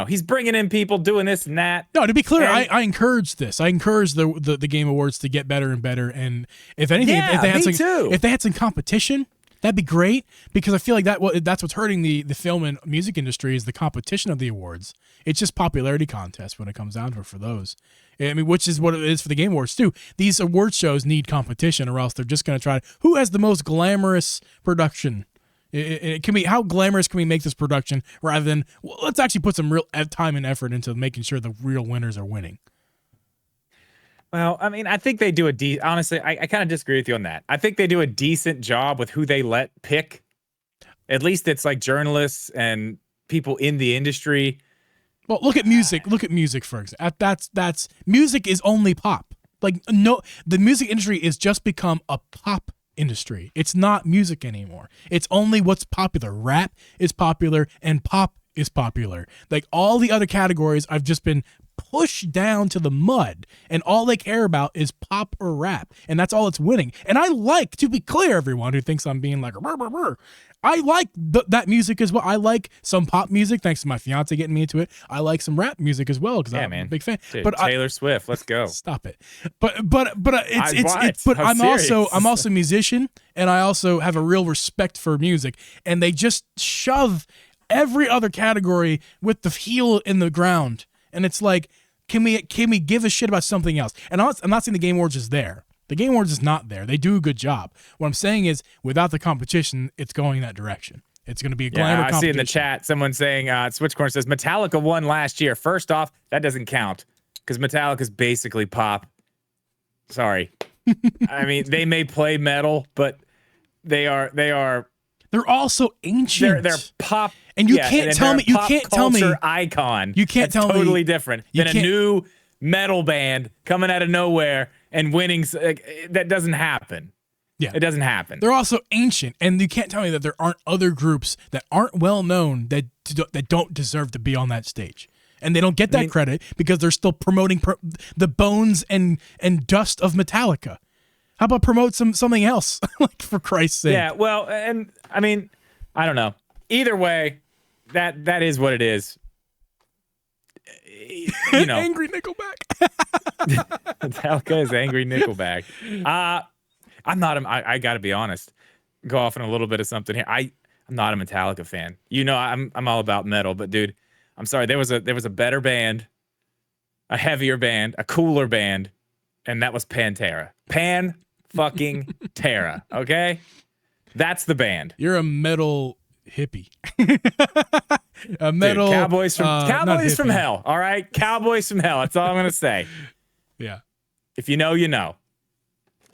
He's bringing in people doing this and that. No, to be clear, I encourage this. I encourage the Game Awards to get better and better. And if anything, if they had some competition, that'd be great. Because I feel like that's what's hurting the film and music industry is the competition of the awards. It's just popularity contests when it comes down to it for those. I mean, which is what it is for the Game Awards too. These award shows need competition, or else they're just going to try who has the most glamorous production. It can be how glamorous can we make this production rather than let's actually put some real time and effort into making sure the real winners are winning. Well, I mean, I think they do honestly, I kind of disagree with you on that. I think they do a decent job with who they let pick. At least it's like journalists and people in the industry. Well, look at music. Look at music, for example. That's music is only pop. Like no, the music industry is just become a pop industry. It's not music anymore. It's only what's popular. Rap is popular and pop is popular. Like all the other categories I've just been pushed down to the mud, and all they care about is pop or rap, and that's all it's winning. And I like, to be clear, everyone who thinks I'm being like burr, burr, burr, I like that music as well. I like some pop music thanks to my fiance getting me into it. I like some rap music as well because I'm a big fan. Dude, but Taylor Swift, let's go. Stop it. But I'm also a musician, and I also have a real respect for music, and they just shove every other category with the heel in the ground. And it's like, can we give a shit about something else? And I'm not saying the Game Awards is there. The Game Awards is not there. They do a good job. What I'm saying is, without the competition, it's going that direction. It's going to be a glamour competition. I see in the chat someone saying, Switchcorn says, Metallica won last year. First off, that doesn't count because Metallica is basically pop. Sorry. I mean, they may play metal, but they're also ancient. They're pop. And you can't tell me icon. You can't tell me totally different than a new metal band coming out of nowhere and winning. That doesn't happen. Yeah, it doesn't happen. They're also ancient, and you can't tell me that there aren't other groups that aren't well known that don't deserve to be on that stage, and they don't get that credit because they're still promoting the bones and dust of Metallica. How about promote something else, like for Christ's sake? Yeah, well, and I mean, I don't know. Either way, that is what it is. You know, angry Nickelback. Metallica is angry Nickelback. I'm not. I got to be honest. Go off on a little bit of something here. I'm not a Metallica fan. You know, I'm all about metal, but dude, I'm sorry. There was a better band, a heavier band, a cooler band, and that was Pantera. Fucking Terra. Okay, that's the band. You're a metal hippie. A metal. Dude, Cowboys from hell. All right, Cowboys from hell. That's all I'm gonna say. Yeah. If you know, you know.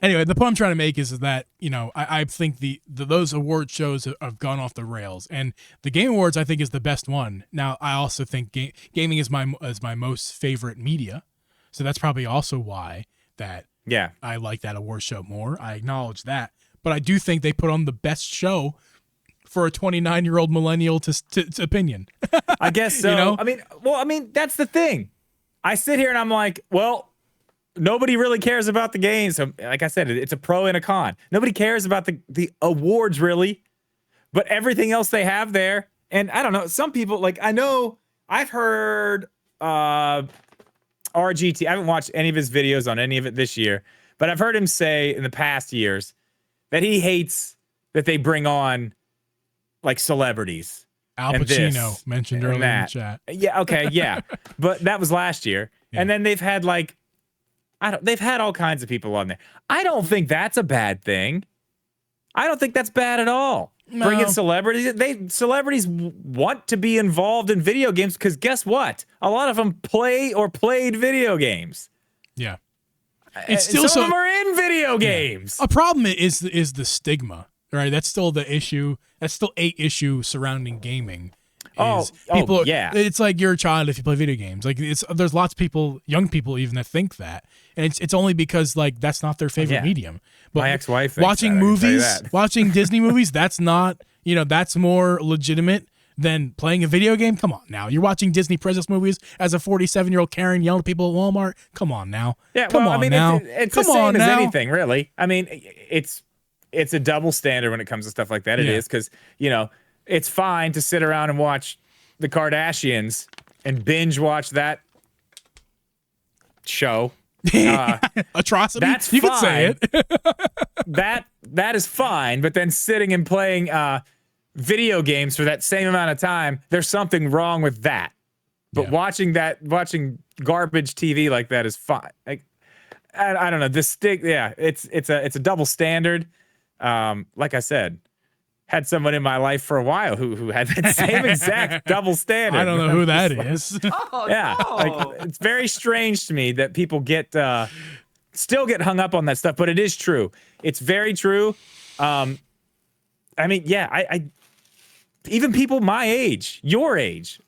Anyway, the point I'm trying to make is that, you know, I think those award shows have gone off the rails, and the Game Awards I think is the best one. Now, I also think gaming is my most favorite media, so that's probably also why that I like that award show more. I acknowledge that, but I do think they put on the best show for a 29-year-old millennial to opinion. I guess so. You know? I mean, that's the thing. I sit here and I'm like, well, nobody really cares about the games. So, like I said, it's a pro and a con. Nobody cares about the awards really, but everything else they have there. And I don't know, some people, like, I know I've heard RGT. I haven't watched any of his videos on any of it this year, but I've heard him say in the past years that he hates that they bring on like celebrities. Al Pacino mentioned earlier in the chat. Yeah, okay, yeah. But that was last year. Yeah. And then they've had like they've had all kinds of people on there. I don't think that's a bad thing. I don't think that's bad at all. No. Bringing celebrities. Celebrities want to be involved in video games because guess what? A lot of them play or played video games. Yeah. It's still some of them are in video games. A problem is the stigma, right? That's still the issue. That's still a issue surrounding gaming. It's like you're a child if you play video games. Like there's lots of people, young people even, that think that, and it's only because like that's not their favorite medium. But my ex-wife watching movies, watching Disney movies, that's not, that's more legitimate than playing a video game. Come on now, you're watching Disney princess movies as a 47-year-old Karen yelling at people at Walmart. Come on now, It's the same as anything, really. I mean, it's a double standard when it comes to stuff like that. It is because it's fine to sit around and watch the Kardashians and binge watch that show. Atrocity. That's you fine. Could say it. that is fine. But then sitting and playing video games for that same amount of time, there's something wrong with that. But watching garbage TV like that is fine. Like, I don't know. It's a double standard. Like I said, had someone in my life for a while who had that same exact double standard. I don't know who that is. Like it's very strange to me that people still get hung up on that stuff, but it is true. It's very true. I mean, I even people my age, your age,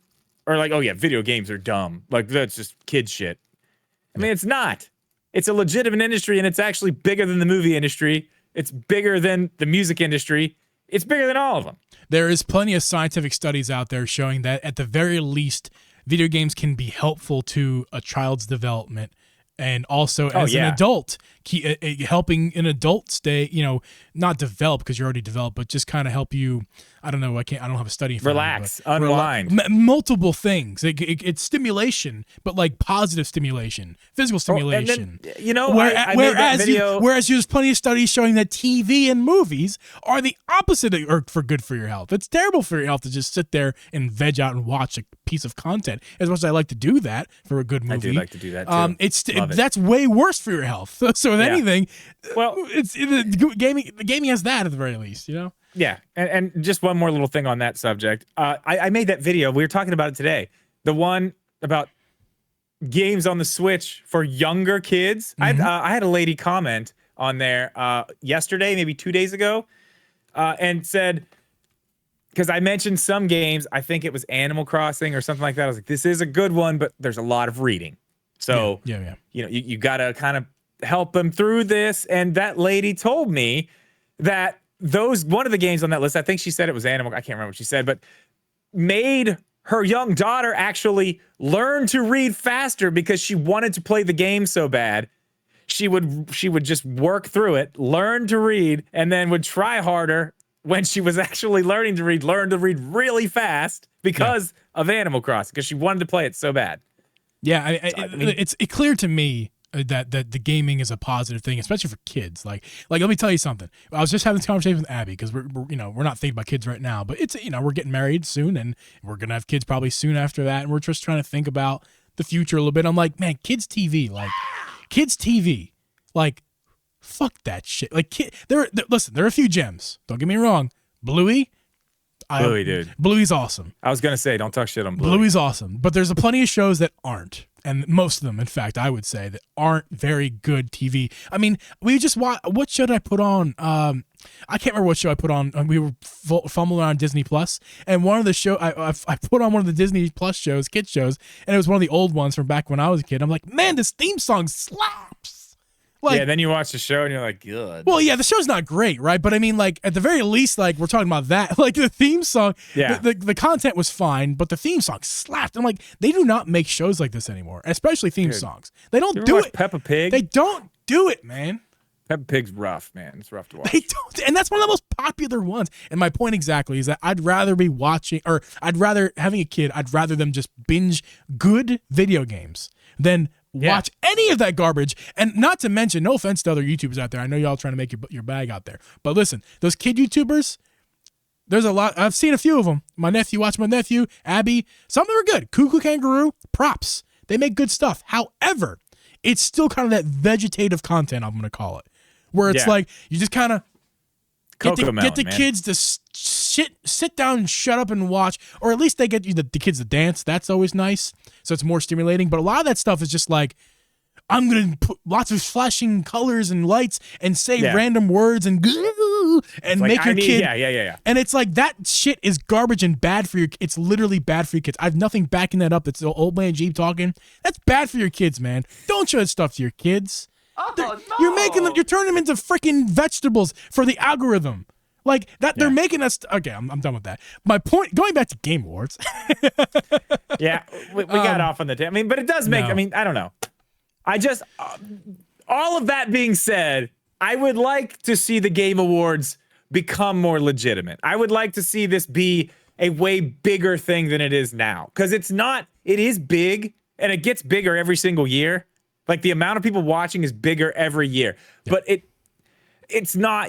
are like, oh yeah, video games are dumb. Like that's just kid shit. I mean, it's not. It's a legitimate industry, and it's actually bigger than the movie industry. It's bigger than the music industry. It's bigger than all of them. There is plenty of scientific studies out there showing that at the very least, video games can be helpful to a child's development, and also as an adult, helping an adult stay, not develop because you're already developed, but just kind of help you. I don't know. I don't have a study. Relax, unwind. Multiple things. It's stimulation, but like positive stimulation, physical stimulation. Whereas there's plenty of studies showing that TV and movies are the opposite for good for your health. It's terrible for your health to just sit there and veg out and watch a piece of content. As much as I like to do that for a good movie, I do like to do that too. That's way worse for your health. So if anything, the gaming has that at the very least, Yeah, and just one more little thing on that subject. I made that video. We were talking about it today. The one about games on the Switch for younger kids. Mm-hmm. I had a lady comment on there yesterday, maybe 2 days ago, and said, because I mentioned some games, I think it was Animal Crossing or something like that. I was like, this is a good one, but there's a lot of reading. So, you got to kind of help them through this. And that lady told me that one of the games on that list, I think she said it was Animal, I can't remember what she said, but made her young daughter actually learn to read faster because she wanted to play the game so bad. She would just work through it, learn to read, and then would try harder when she was actually learn to read really fast because of Animal Crossing, because she wanted to play it so bad. Yeah, it's clear to me that the gaming is a positive thing, especially for kids. Like let me tell you something. I was just having this conversation with Abby because we're not thinking about kids right now, but it's we're getting married soon and we're gonna have kids probably soon after that, and we're just trying to think about the future a little bit. I'm like, man, kids TV, fuck that shit. Like listen, there are a few gems. Don't get me wrong, Bluey, dude. Bluey's awesome. I was gonna say, don't talk shit on Bluey. Bluey's awesome, but there's plenty of shows that aren't. And most of them, in fact, I would say that aren't very good TV. I mean, we just watch. What show did I put on? I can't remember what show I put on. We were fumbling around Disney Plus, and one of the show I put on one of the Disney Plus shows, kid shows, and it was one of the old ones from back when I was a kid. I'm like, man, this theme song slaps. Like, yeah, then you watch the show and you're like, good. well, yeah, the show's not great, right? But I mean, like, at the very least, like, we're talking about that. Like, the theme song, the content was fine, but the theme song slapped. I'm like, they do not make shows like this anymore, especially theme songs. They don't do it. Peppa Pig? They don't do it, man. Peppa Pig's rough, man. It's rough to watch. They don't, and that's one of the most popular ones. And my point exactly is that I'd rather be watching, or I'd rather, having a kid, I'd rather them just binge good video games than watch any of that garbage. And not to mention, no offense to other YouTubers out there, I know y'all trying to make your bag out there, but listen, those kid YouTubers, there's a lot. I've seen a few of them. My nephew, Abby, some of them are good. Cuckoo Kangaroo, props. They make good stuff. However, it's still kind of that vegetative content, I'm going to call it, where it's like you just kind of get the kids to sit down and shut up and watch, or at least they get you the kids to dance. That's always nice, so it's more stimulating. But a lot of that stuff is just like, I'm gonna put lots of flashing colors and lights and say random words and make your kid and it's like, that shit is garbage and bad for your. It's literally bad for your kids. I have nothing backing that up. It's the old man Geeb talking. That's bad for your kids, man. Don't show that stuff to your kids. No. You're turning them into freaking vegetables for the algorithm. Like that, they're making us. Okay, I'm done with that. My point, going back to Game Awards. we got off on the. I mean, but it does make. No. I mean, I don't know. I just, all of that being said, I would like to see the Game Awards become more legitimate. I would like to see this be a way bigger thing than it is now, because it's not. It is big, and it gets bigger every single year. Like, the amount of people watching is bigger every year, but it's not,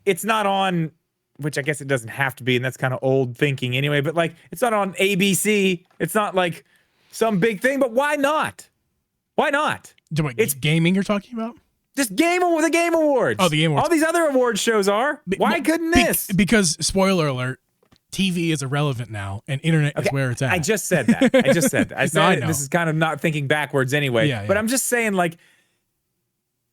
it's not on, which I guess it doesn't have to be, and that's kind of old thinking anyway, but like, it's not on ABC. It's not like some big thing, but why not? Why not? It's gaming you're talking about? Just the Game Awards. Oh, the Game Awards. All these other award shows are. Why couldn't this? Because, spoiler alert, TV is irrelevant now, and internet is where it's at. I just said that. I said this is kind of not thinking backwards anyway. But I'm just saying, like,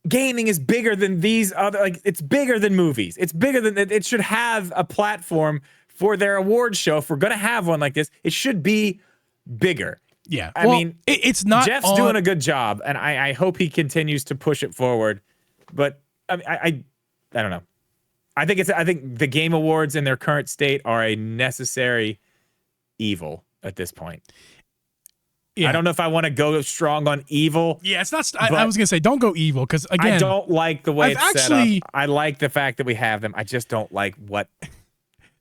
gaming is bigger than these other, like, it's bigger than movies. It's bigger than, it should have a platform for their award show. If we're going to have one like this, it should be bigger. Yeah. I mean, it's not. Jeff's doing a good job, and I hope he continues to push it forward. But I don't know. I think the Game Awards in their current state are a necessary evil at this point. Yeah. I don't know if I want to go strong on evil. Yeah, it's not. I was gonna say, don't go evil, because again, I don't like the way it's set up. I like the fact that we have them. I just don't like what.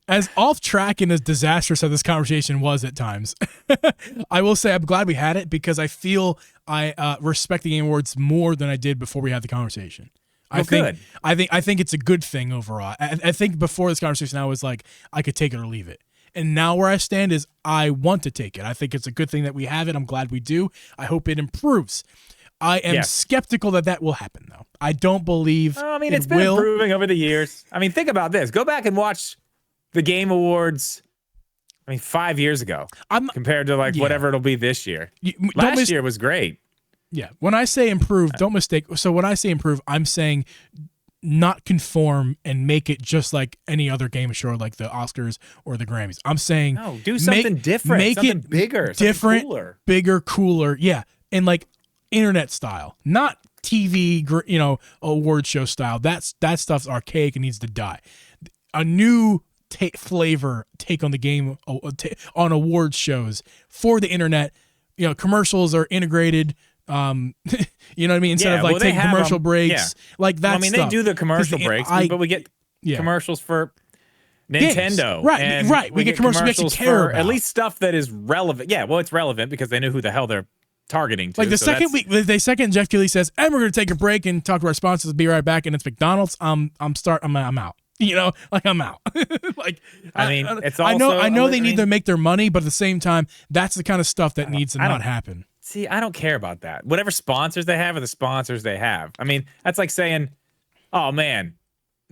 As off track and as disastrous as this conversation was at times, I will say I'm glad we had it, because I feel I respect the Game Awards more than I did before we had the conversation. I think it's a good thing overall. I think before this conversation, I was like, I could take it or leave it. And now where I stand is I want to take it. I think it's a good thing that we have it. I'm glad we do. I hope it improves. I am skeptical that will happen, though. I don't believe it's been improving over the years. I mean, think about this. Go back and watch the Game Awards, 5 years ago, compared to whatever it'll be this year. Last year was great. Yeah. When I say improve, don't mistake. So when I say improve, I'm saying not conform and make it just like any other game show, like the Oscars or the Grammys. I'm saying no, do something different, make something it bigger, different, cooler. Bigger, cooler. Yeah, and like internet style, not TV, award show style. That stuff's archaic and needs to die. A new flavor take on the game on award shows for the internet. Commercials are integrated. You know what I mean? Instead of taking commercial breaks, like that. They do the commercial breaks, but we get commercials for Nintendo, games. Right. We get commercials we actually care about. At least stuff that is relevant. Yeah, well, it's relevant because they know who the hell they're targeting to. Like the second Jeff Keighley says, "And we're going to take a break and talk to our sponsors. Be right back," and it's McDonald's. I'm out. I'm out. It's also, I know they need to make their money, but at the same time, that's the kind of stuff that needs to not happen. See, I don't care about that. Whatever sponsors they have are the sponsors they have. I mean, that's like saying, oh man,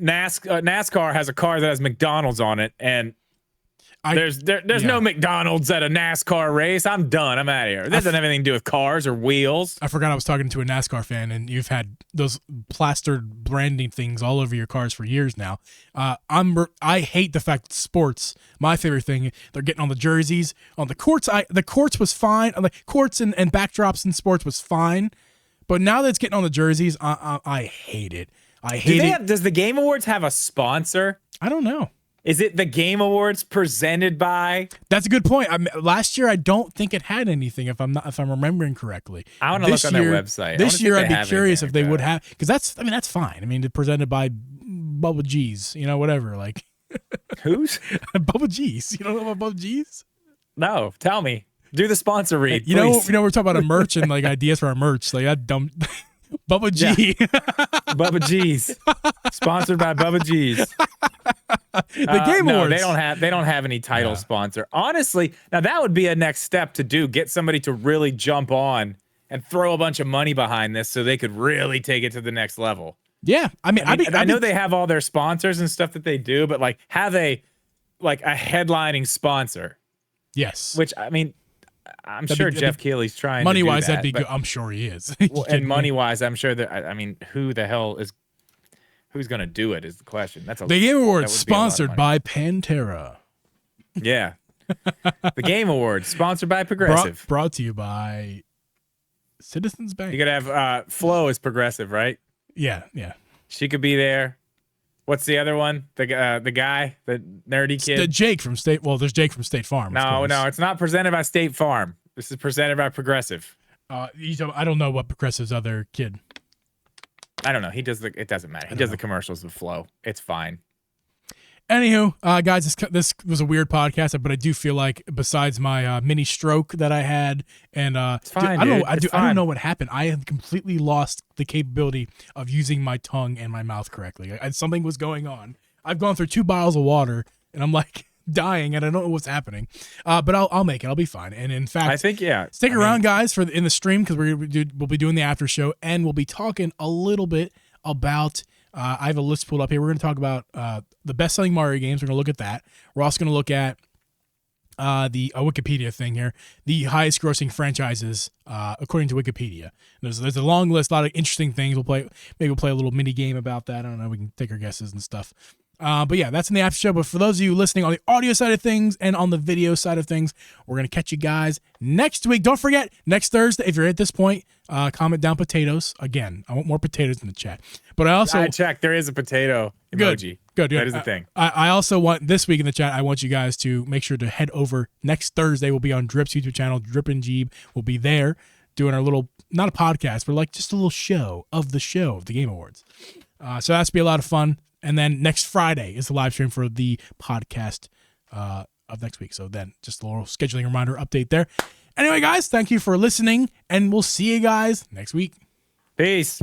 NASCAR has a car that has McDonald's on it, and there's no McDonald's at a NASCAR race. I'm done. I'm out of here. This doesn't have anything to do with cars or wheels. I forgot I was talking to a NASCAR fan, and you've had those plastered branding things all over your cars for years now. I hate the fact that sports, my favorite thing, they're getting on the jerseys, on the courts. The courts was fine. The courts and backdrops in sports was fine, But now that it's getting on the jerseys, I hate it. I hate it. Does the Game Awards have a sponsor? I don't know. Is it the Game Awards presented by? That's a good point. Last year, I don't think it had anything. If I'm remembering correctly, I want to look on their website. This year, I'd be curious if they would have, because that's fine. I mean, presented by Bubba G's, whatever. Like, who's Bubba G's? You don't know about Bubba G's? No, tell me. Do the sponsor read. You know, we're talking about a merch and like ideas for our merch. Like that dumb. Bubba G. Yeah. Bubba G's. Sponsored by Bubba G's. The Game Awards. They don't have any title sponsor. Honestly, now that would be a next step to do. Get somebody to really jump on and throw a bunch of money behind this so they could really take it to the next level. Yeah. I know they have all their sponsors and stuff that they do, but like have a headlining sponsor. Yes. Which I'm sure Jeff Keighley's trying money to do wise, that, that'd be good. I'm sure he is. And money wise, I'm sure that who the hell who's gonna do it is the question. The Game Awards sponsored by Pantera. Yeah. The Game Awards sponsored by Progressive. Brought to you by Citizens Bank. You could have Flo is Progressive, right? Yeah. She could be there. What's the other one? The guy, the nerdy kid. Jake from State. Well, there's Jake from State Farm. No, it's not presented by State Farm. This is presented by Progressive. I don't know what Progressive's other kid. I don't know. It doesn't matter. He does the commercials with Flo. It's fine. Anywho, guys, this was a weird podcast, but I do feel like besides my mini stroke that I had, and it's fine, I don't know what happened. I have completely lost the capability of using my tongue and my mouth correctly. Something was going on. I've gone through 2 bottles of water, and I'm like dying, and I don't know what's happening. But I'll make it. I'll be fine. And in fact, I think stick around, guys, in the stream because we'll be doing the after show, and we'll be talking a little bit about. I have a list pulled up here. We're going to talk about the best-selling Mario games. We're going to look at that. We're also going to look at the Wikipedia thing here, the highest-grossing franchises according to Wikipedia. There's a long list, a lot of interesting things. Maybe we'll play a little mini game about that. I don't know. We can take our guesses and stuff. But yeah, that's in the after show. But for those of you listening on the audio side of things and on the video side of things, we're going to catch you guys next week. Don't forget, next Thursday, if you're at this point, comment down potatoes. Again, I want more potatoes in the chat. But I checked. There is a potato emoji. Good. That is the thing. I also want, this week in the chat, I want you guys to make sure to head over next Thursday. We'll be on Drip's YouTube channel. Drip and Geeb will be there doing our little, not a podcast, but like just a little show of the Game Awards. So that's be a lot of fun. And then next Friday is the live stream for the podcast of next week. So then just a little scheduling reminder update there. Anyway, guys, thank you for listening, and we'll see you guys next week. Peace.